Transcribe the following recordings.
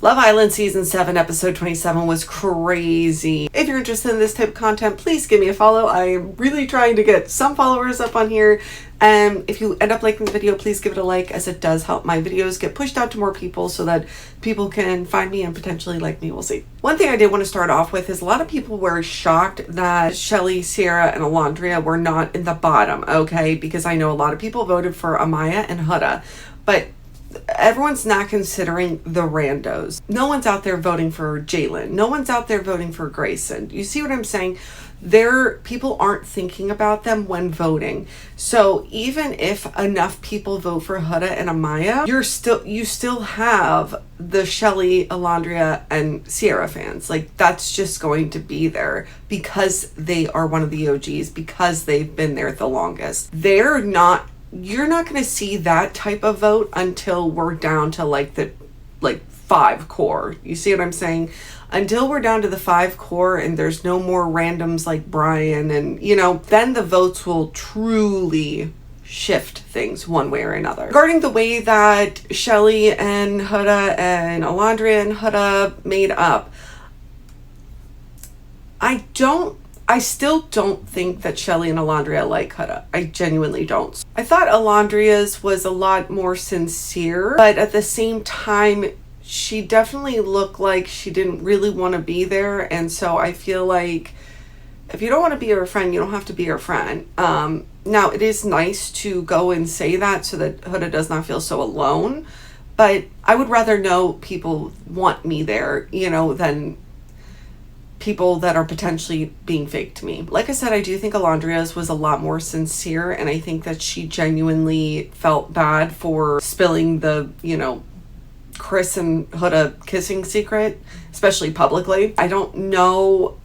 Love Island Season 7, Episode 27 was crazy. If you're interested in this type of content, please give me a follow. I'm really trying to get some followers up on here. And if you end up liking the video, please give it a like, as it does help my videos get pushed out to more people so that people can find me and potentially like me. We'll see. One thing I did want to start off with is a lot of people were shocked that Chelley, Sierra, and Olandria were not in the bottom, okay? Because I know a lot of people voted for Amaya and Huda, but everyone's not considering the randos. No one's out there voting for Jalen. No one's out there voting for Grayson. You see what I'm saying? People aren't thinking about them when voting. So even if enough people vote for Huda and Amaya, you still have the Chelley, Olandria, and Sierra fans. Like, that's just going to be there because they are one of the OGs, because they've been there the longest. You're not going to see that type of vote until we're down to like 5 core. You see what I'm saying? Until we're down to the 5 core and there's no more randoms like Brian and, then the votes will truly shift things one way or another. Regarding the way that Chelley and Huda and Olandria and Huda made up, I still don't think that Chelley and Olandria like Huda. I genuinely don't. I thought Olandria's was a lot more sincere, but at the same time, she definitely looked like she didn't really want to be there. And so I feel like if you don't want to be her friend, you don't have to be her friend. Now, it is nice to go and say that so that Huda does not feel so alone. But I would rather know people want me there, than people that are potentially being fake to me. Like I said, I do think Olandria's was a lot more sincere, and I think that she genuinely felt bad for spilling the, Chris and Huda kissing secret, especially publicly. I don't know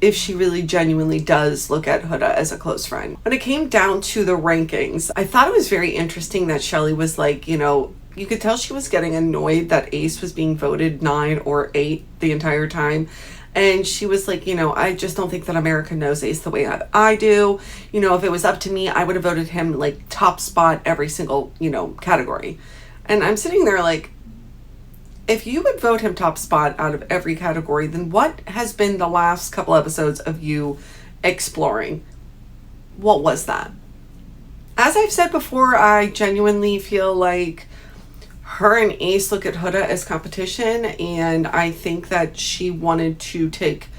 if she really genuinely does look at Huda as a close friend. When it came down to the rankings, I thought it was very interesting that Chelley was like, you could tell she was getting annoyed that Ace was being voted 9 or 8 the entire time. And she was like, I just don't think that America knows Ace the way that I do. If it was up to me, I would have voted him like top spot every single, category. And I'm sitting there like, if you would vote him top spot out of every category, then what has been the last couple episodes of you exploring? What was that? As I've said before, I genuinely feel like her and Ace look at Huda as competition, and I think that she wanted to take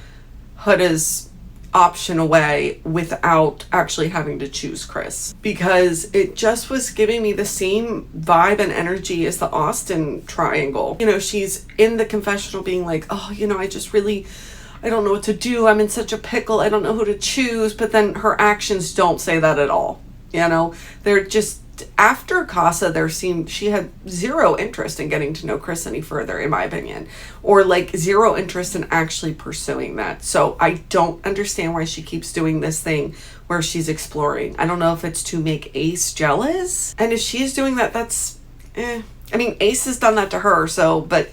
Huda's option away without actually having to choose Chris, because it just was giving me the same vibe and energy as the Austin triangle. She's in the confessional being like, oh, I don't know what to do. I'm in such a pickle. I don't know who to choose. But then her actions don't say that at all. They're just, after Casa, she had zero interest in getting to know Chris any further, in my opinion, or like zero interest in actually pursuing that. So I don't understand why she keeps doing this thing where she's exploring. I don't know if it's to make Ace jealous, and if she's doing that, that's I mean, Ace has done that to her, but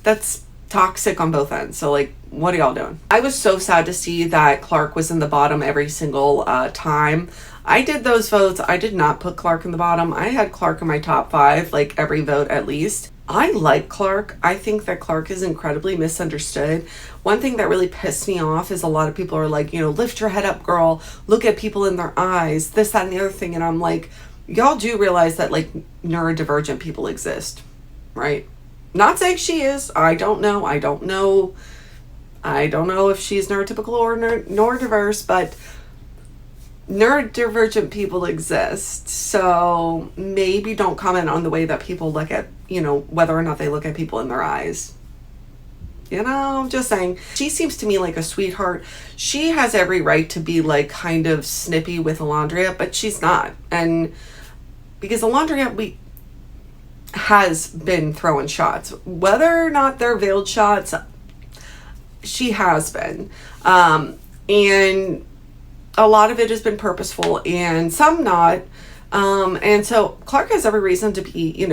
that's toxic on both ends. So like, what are y'all doing? I was so sad to see that Clark was in the bottom every single time. I did those votes. I did not put Clark in the bottom. I had Clark in my top 5, like every vote at least. I like Clark. I think that Clark is incredibly misunderstood. One thing that really pissed me off is a lot of people are like, lift your head up, girl. Look at people in their eyes. This, that, and the other thing. And I'm like, y'all do realize that like neurodivergent people exist, right? Not saying she is. I don't know if she's neurotypical or neurodiverse, but neurodivergent people exist. So maybe don't comment on the way that people look at, whether or not they look at people in their eyes. I'm just saying. She seems to me like a sweetheart. She has every right to be like kind of snippy with Olandria, but she's not. And because Olandria has been throwing shots, whether or not they're veiled shots, she has been. And a lot of it has been purposeful and some not. And so Clark has every reason to be,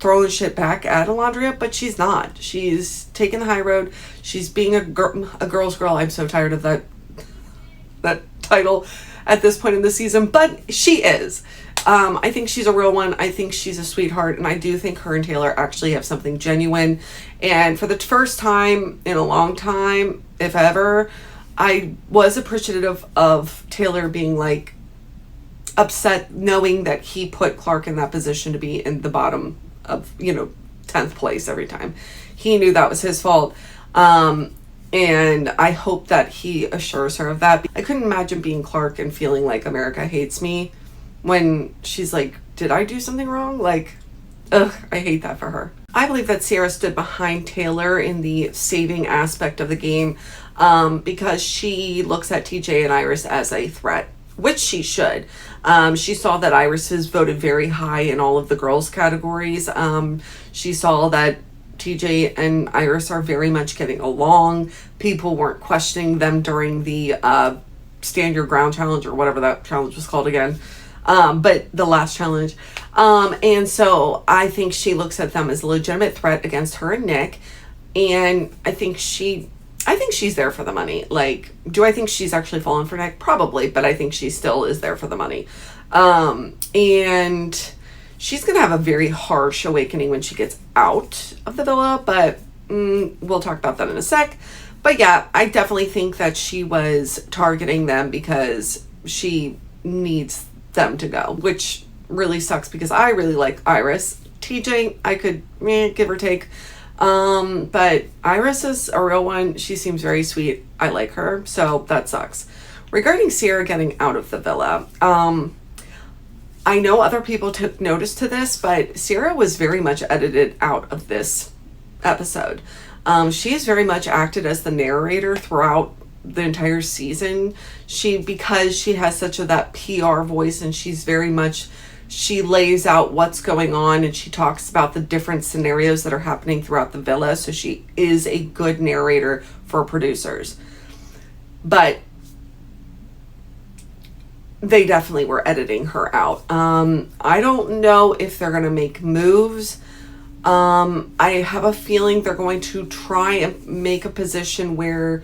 throwing shit back at Olandria, but she's not. She's taking the high road. She's being a girl's girl. I'm so tired of that title at this point in the season, but she is. I think she's a real one. I think she's a sweetheart, and I do think her and Taylor actually have something genuine. And for the first time in a long time, if ever, I was appreciative of Taylor being like upset knowing that he put Clark in that position to be in the bottom of, 10th place every time. He knew that was his fault. And I hope that he assures her of that. I couldn't imagine being Clark and feeling like America hates me when she's like, did I do something wrong? Like, ugh, I hate that for her. I believe that Sierra stood behind Taylor in the saving aspect of the game because she looks at TJ and Iris as a threat, which she should. She saw that Iris has voted very high in all of the girls categories. She saw that TJ and Iris are very much getting along. People weren't questioning them during the Stand Your Ground challenge, or whatever that challenge was called again. But the last challenge. And so I think she looks at them as a legitimate threat against her and Nick. And I think she's there for the money. Like, do I think she's actually fallen for Nick? Probably, but I think she still is there for the money. And she's going to have a very harsh awakening when she gets out of the villa, but we'll talk about that in a sec. But yeah, I definitely think that she was targeting them because she needs them to go, which really sucks because I really like Iris. TJ, I could give or take. But Iris is a real one. She seems very sweet. I like her, so that sucks. Regarding Sierra getting out of the villa, I know other people took notice to this, but Sierra was very much edited out of this episode. She has very much acted as the narrator throughout the entire season. Because she has such that PR voice, and she lays out what's going on, and she talks about the different scenarios that are happening throughout the villa. So she is a good narrator for producers. But they definitely were editing her out. I don't know if they're going to make moves. I have a feeling they're going to try and make a position where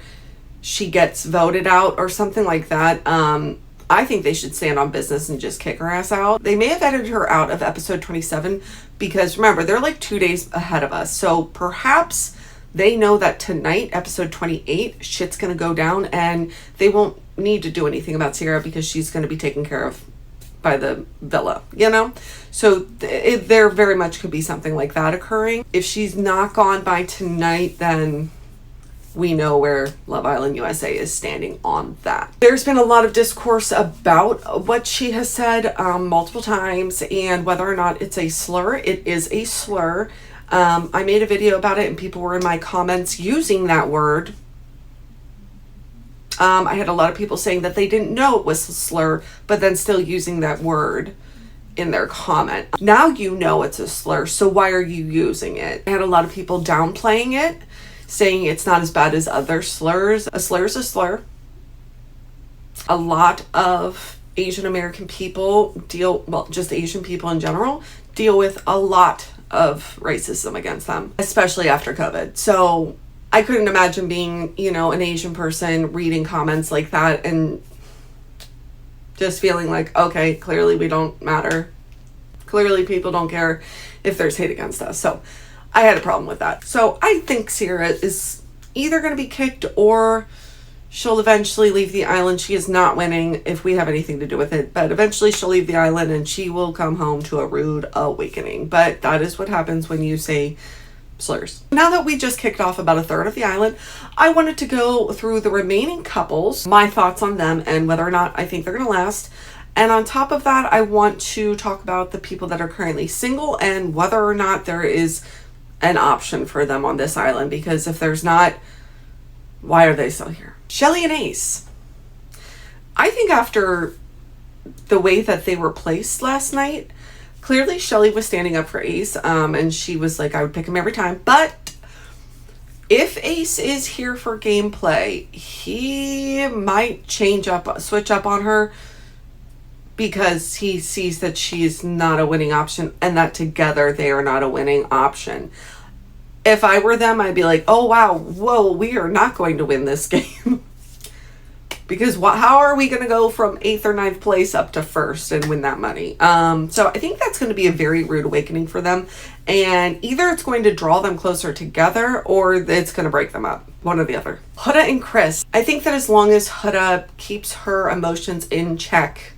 she gets voted out or something like that. I think they should stand on business and just kick her ass out. They may have edited her out of episode 27 because remember, they're like 2 days ahead of us. So perhaps they know that tonight, episode 28, shit's going to go down and they won't need to do anything about Sierra because she's going to be taken care of by the villa, So there very much could be something like that occurring. If she's not gone by tonight, then we know where Love Island USA is standing on that. There's been a lot of discourse about what she has said multiple times and whether or not it's a slur. It is a slur. I made a video about it and people were in my comments using that word. I had a lot of people saying that they didn't know it was a slur, but then still using that word in their comment. Now you know it's a slur, so why are you using it? I had a lot of people downplaying it, saying it's not as bad as other slurs. A slur is a slur. A lot of Asian American people just Asian people in general, deal with a lot of racism against them, especially after COVID. So I couldn't imagine being, an Asian person reading comments like that and just feeling like, okay, clearly we don't matter. Clearly people don't care if there's hate against us. So I had a problem with that. So I think Sierra is either going to be kicked or she'll eventually leave the island. She is not winning if we have anything to do with it, but eventually she'll leave the island and she will come home to a rude awakening. But that is what happens when you say slurs. Now that we just kicked off about a third of the island, I wanted to go through the remaining couples, my thoughts on them and whether or not I think they're going to last. And on top of that, I want to talk about the people that are currently single and whether or not there is an option for them on this island, because if there's not, why are they still here? Chelley and Ace. I think after the way that they were placed last night, clearly Chelley was standing up for Ace, and she was like, I would pick him every time. But if Ace is here for gameplay, he might switch up on her because he sees that she's not a winning option and that together they are not a winning option. If I were them, I'd be like, oh wow, whoa, we are not going to win this game. Because how are we going to go from 8th or 9th place up to 1st and win that money? So I think that's going to be a very rude awakening for them. And either it's going to draw them closer together or it's going to break them up. One or the other. Huda and Chris. I think that as long as Huda keeps her emotions in check,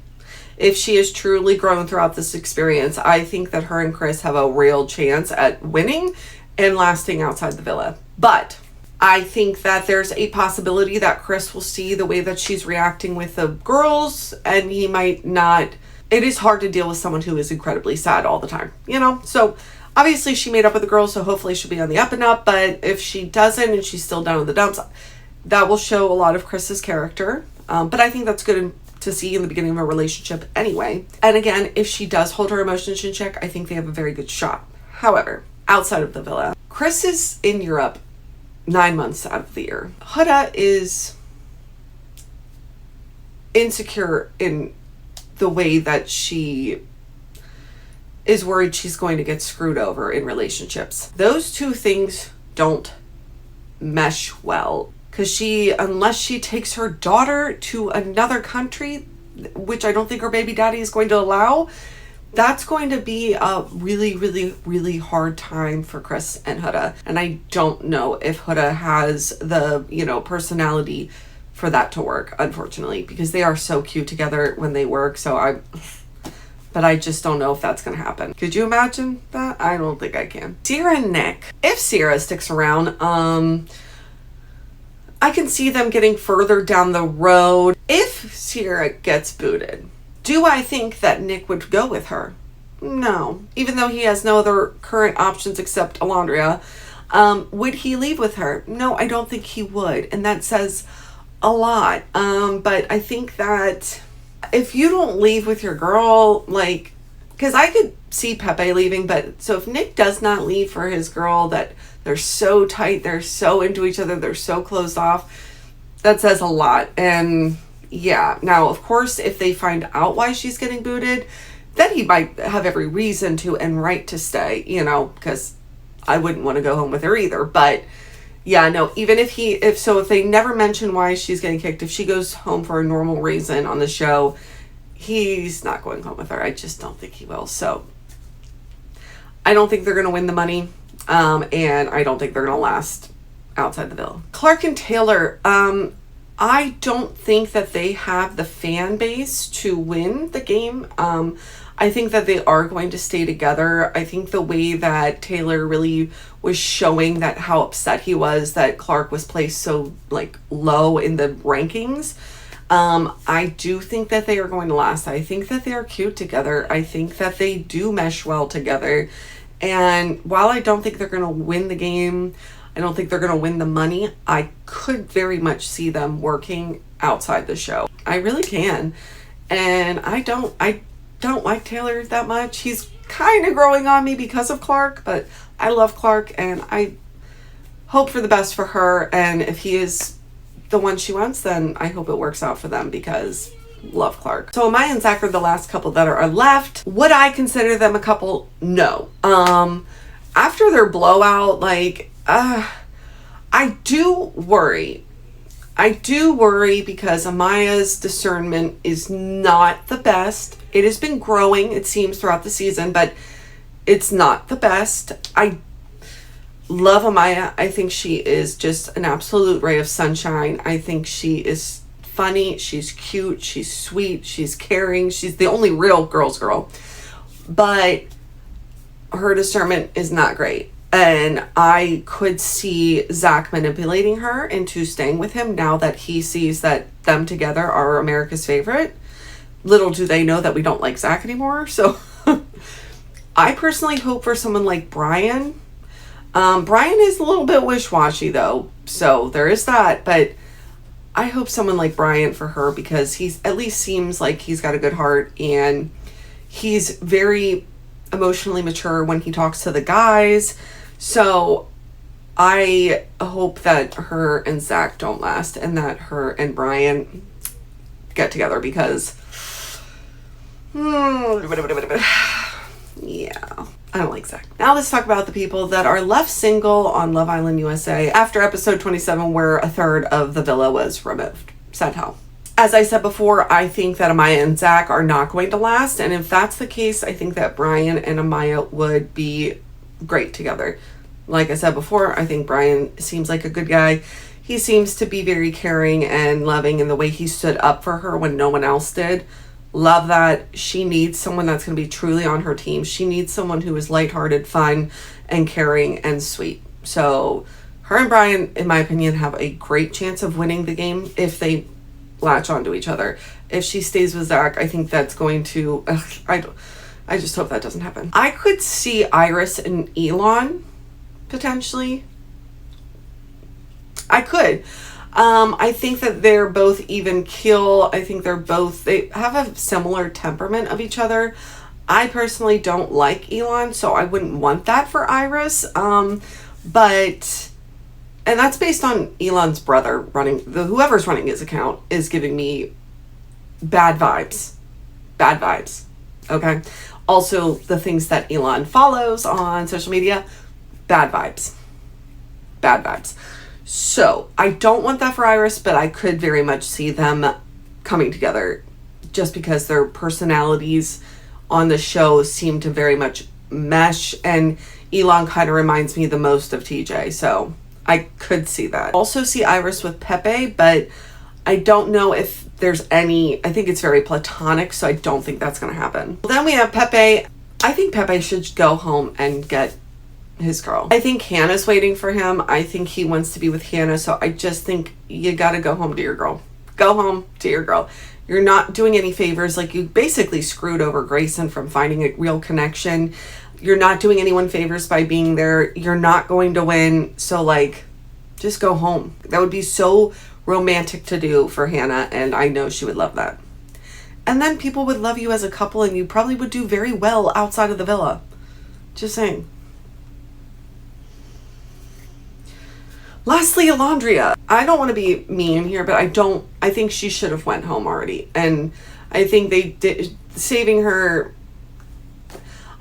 if she is truly grown throughout this experience, I think that her and Chris have a real chance at winning and lasting outside the villa. But I think that there's a possibility that Chris will see the way that she's reacting with the girls and he might not. It is hard to deal with someone who is incredibly sad all the time, you know? So obviously she made up with the girls, so hopefully she'll be on the up and up. But if she doesn't and she's still down in the dumps, that will show a lot of Chris's character. But I think that's good to see in the beginning of a relationship anyway. And again, if she does hold her emotions in check, I think they have a very good shot. However, outside of the villa, Chris is in Europe 9 months out of the year. Huda is insecure in the way that she is worried she's going to get screwed over in relationships. Those two things don't mesh well. Because unless she takes her daughter to another country, which I don't think her baby daddy is going to allow, that's going to be a really, really, really hard time for Chris and Huda. And I don't know if Huda has the, personality for that to work, unfortunately, because they are so cute together when they work. But I just don't know if that's going to happen. Could you imagine that? I don't think I can. Sierra and Nick. If Sierra sticks around, I can see them getting further down the road. If Sierra gets booted, do I think that Nick would go with her? No. Even though he has no other current options except Olandria, would he leave with her? No, I don't think he would. And that says a lot. But I think that if you don't leave with your girl, because I could see Pepe leaving, but so if Nick does not leave for his girl, that they're so tight, they're so into each other, they're so closed off, that says a lot. And yeah, now of course if they find out why she's getting booted, then he might have every reason to and right to stay, because I wouldn't want to go home with her either. But yeah, no, even if they never mention why she's getting kicked, if she goes home for a normal reason on the show, he's not going home with her. I just don't think he will. So I don't think they're going to win the money. And I don't think they're going to last outside the villa. Clark and Taylor, I don't think that they have the fan base to win the game. I think that they are going to stay together. I think the way that Taylor really was showing that how upset he was that Clark was placed so low in the rankings. I do think that they are going to last. I think that they are cute together. I think that they do mesh well together. And while I don't think they're going to win the game, I don't think they're going to win the money, I could very much see them working outside the show. I really can. And I don't like Taylor that much. He's kind of growing on me because of Clark, but I love Clark and I hope for the best for her. And if he is the one she wants, then I hope it works out for them because love Clark. So Amaya and Zach are the last couple that are left. Would I consider them a couple? No. After their blowout, I do worry. I do worry because Amaya's discernment is not the best. It has been growing, it seems, throughout the season, but it's not the best. I love Amaya. I think she is just an absolute ray of sunshine. I think she is funny. She's cute. She's sweet. She's caring. She's the only real girl's girl. But her discernment is not great. And I could see Zach manipulating her into staying with him now that he sees that them together are America's favorite. Little do they know that we don't like Zach anymore. So I personally hope for someone like Brian. Brian is a little bit wish-washy though. So there is that. But I hope someone like Brian for her because he's at least seems like he's got a good heart and he's very emotionally mature when he talks to the guys. So I hope that her and Zach don't last and that her and Brian get together because yeah, I don't like Zach. Now let's talk about the people that are left single on Love Island USA after episode 27 where a third of the villa was removed. Sad how. As I said before, I think that Amaya and Zach are not going to last. And if that's the case, I think that Brian and Amaya would be great together. Like I said before, I think Brian seems like a good guy. He seems to be very caring and loving in the way he stood up for her when no one else did. Love that. She needs someone that's going to be truly on her team. She needs someone who is lighthearted, fun, and caring and sweet. So her and Brian, in my opinion, have a great chance of winning the game if they latch onto each other. If she stays with Zach, I think that's going to... I just hope that doesn't happen. I could see Iris and Elon, potentially. I could. I think that they're both even keel. I think they have a similar temperament of each other. I personally don't like Elon, so I wouldn't want that for Iris. But, and that's based on Elon's brother whoever's running his account is giving me bad vibes. Bad vibes. Okay. Also, the things that Elon follows on social media, bad vibes. Bad vibes. So, I don't want that for Iris, but I could very much see them coming together just because their personalities on the show seem to very much mesh, and Elon kind of reminds me the most of TJ, so I could see that. Also see Iris with Pepe, but I don't know if there's any... I think it's very platonic, so I don't think that's going to happen. Then we have Pepe. I think Pepe should go home and get his girl. I think Hannah's waiting for him. I think he wants to be with Hannah, so I just think you gotta go home to your girl. Go home to your girl. You're not doing any favors. Like, you basically screwed over Grayson from finding a real connection. You're not doing anyone favors by being there. You're not going to win, so like, just go home. That would be so romantic to do for Hannah, and I know she would love that. And then people would love you as a couple, and you probably would do very well outside of the villa. Just saying. Lastly, Olandria. I don't want to be mean here, but I think she should have went home already. And I think they did, saving her.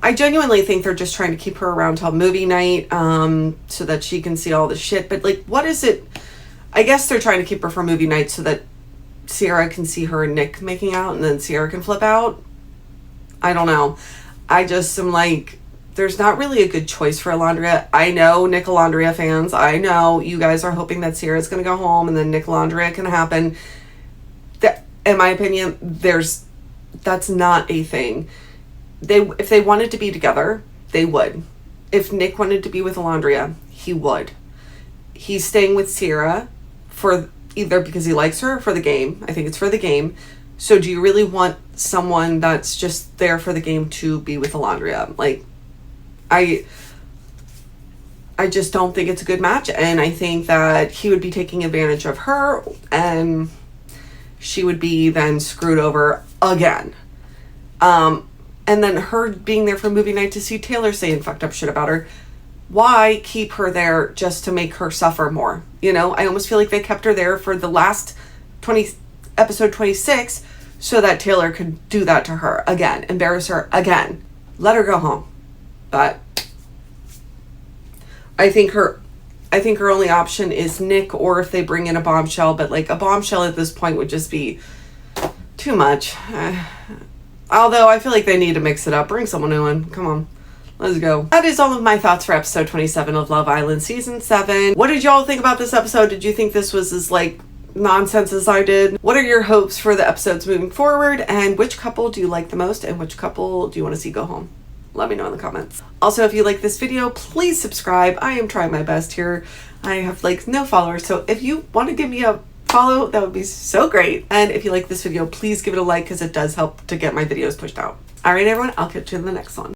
I genuinely think they're just trying to keep her around till movie night, so that she can see all the shit. But like, what is it? I guess they're trying to keep her for movie night so that Sierra can see her and Nick making out, and then Sierra can flip out. I don't know. I just am like, there's not really a good choice for Olandria. I know Nick Olandria fans. I know you guys are hoping that Sierra's going to go home and then Nick Olandria can happen. That, in my opinion, that's not a thing. If they wanted to be together, they would. If Nick wanted to be with Olandria, he would. He's staying with Sierra for either because he likes her or for the game. I think it's for the game. So do you really want someone that's just there for the game to be with Olandria? Like, I just don't think it's a good match, and I think that he would be taking advantage of her, and she would be then screwed over again. And then her being there for movie night to see Taylor saying fucked up shit about her. Why keep her there just to make her suffer more? You know, I almost feel like they kept her there for the last episode 26 so that Taylor could do that to her again, embarrass her again. Let her go home. But I think her only option is Nick, or if they bring in a bombshell, but like a bombshell at this point would just be too much. Although I feel like they need to mix it up. Bring someone new in. Come on. Let's go. That is all of my thoughts for episode 27 of Love Island season 7. What did y'all think about this episode? Did you think this was as like nonsense as I did? What are your hopes for the episodes moving forward? And which couple do you like the most? And which couple do you want to see go home? Let me know in the comments. Also, if you like this video, please subscribe. I am trying my best here. I have like no followers, so if you want to give me a follow, that would be so great. And if you like this video, please give it a like because it does help to get my videos pushed out. All right, everyone, I'll catch you in the next one.